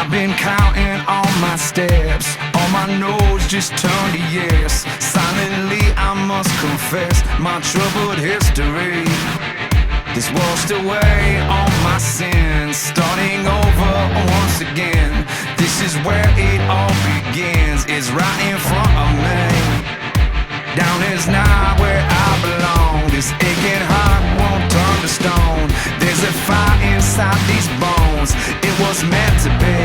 I've been counting all my steps, all my no's just turned to yes. Silently I must confess my troubled history. This washed away all my sins, starting over once again. This is where it all begins, it's right in front of me. Down is not where I belong. This aching heart won't turn to stone. There's a fire inside these bones, it was meant to be.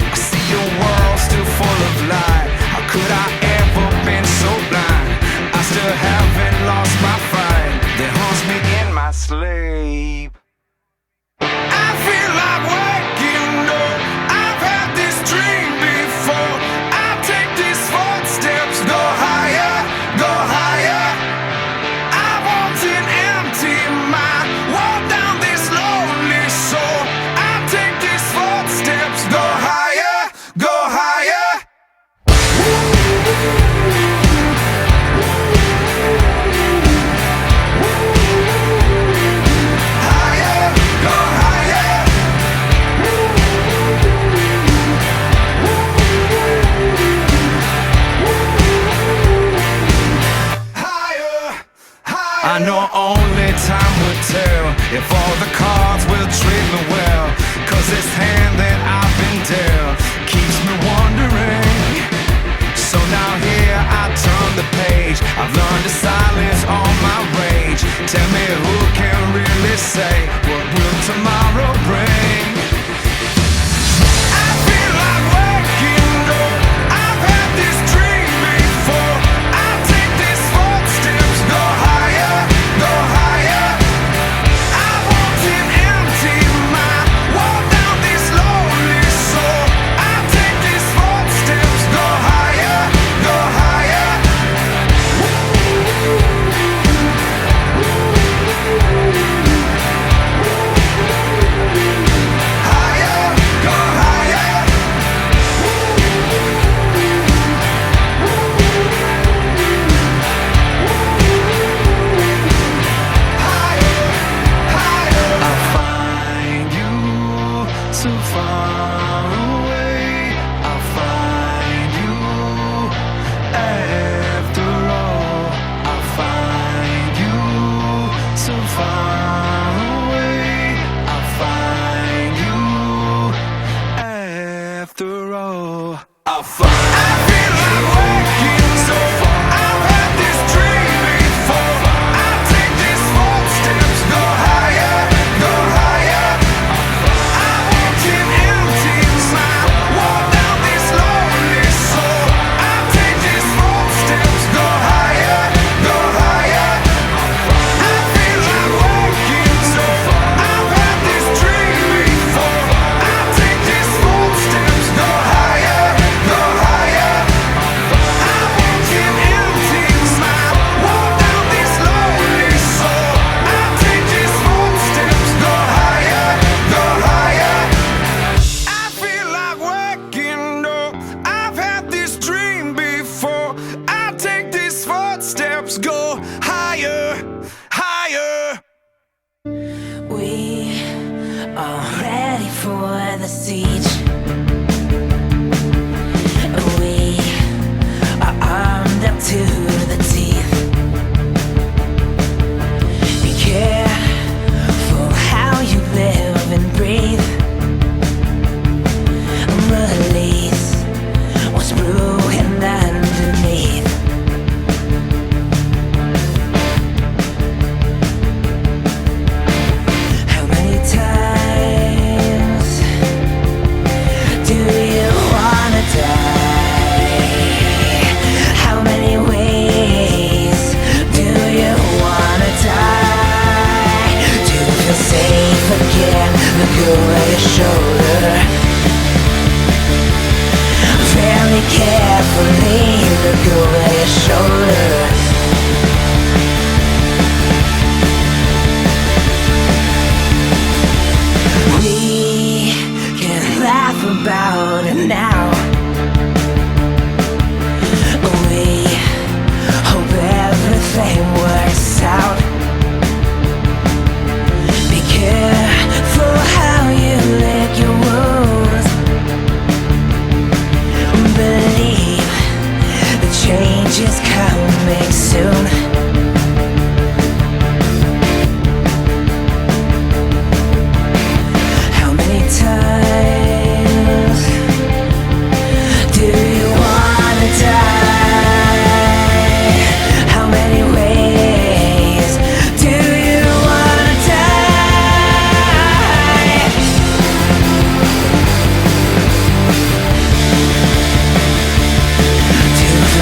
I see a world still full of light. How could I ever been so blind? I still haven't lost my fight that haunts me in my sleep. I feel like waking up. I've had this dream before. I take these footsteps, go higher, go higher. I want an empty mind, walk down this lonely soul. I take these footsteps, go higher, go higher. Higher, go higher. Higher, higher. I know only time will tell if all the cards will treat me well. Cause this hand that I've been dealt keeps me wondering. So now here I turn the page. I've learned to silence all my rage. Tell me who can really say what will tomorrow bring? I feel like waking up. I've had this dream before. I take these footsteps, go higher, go higher. I want an empty mind, walk down this lonely soul. I take these footsteps, go higher, go higher.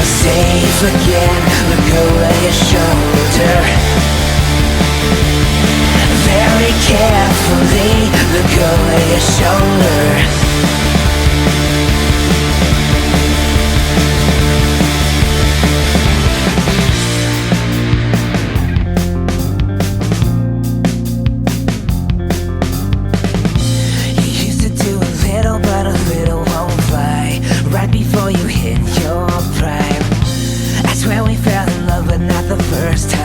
feel safe again. Look over your shoulder. Very carefully look over your shoulder. Before you hit your prime, I swear we fell in love, but not the first time.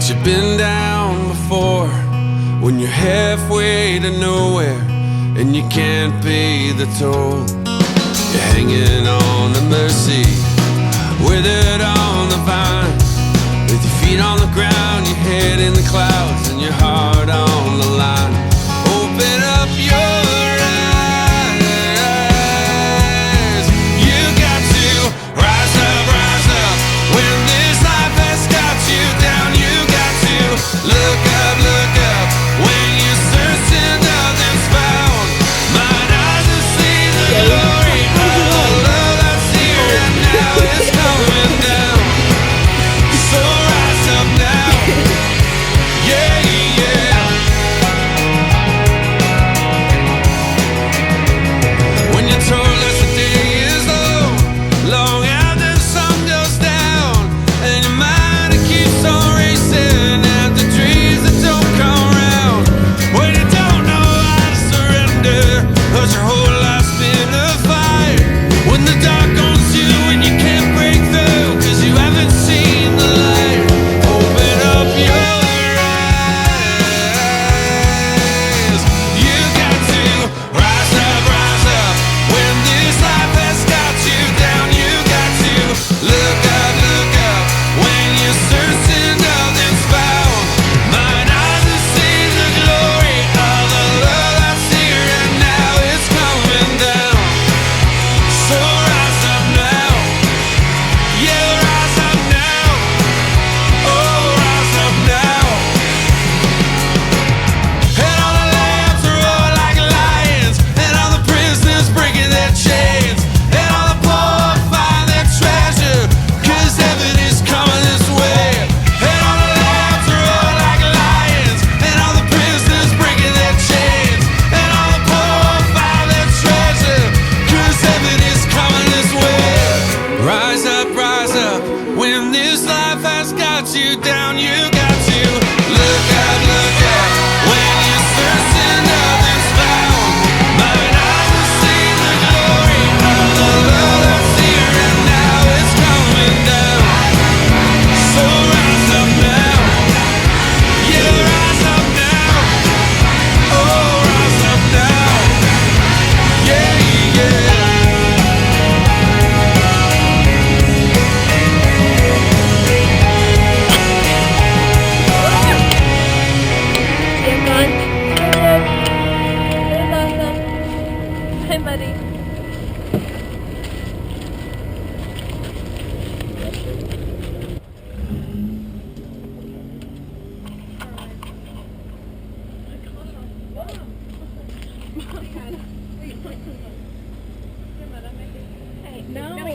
that you've been down before, when you're halfway to nowhere and you can't pay the toll. You're hanging on to mercy, withered on the vine, with your feet on the ground, your head in the clouds, and your heart on the line. Open up your eyes. You got to rise up when this life has got you down. You got to look up when you search and nothing's found. Mine eyes have seen the glory of the love that's here and now is coming down. So rise up now.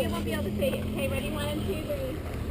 won't be able to say it. Okay, ready? 1 and 2, 3.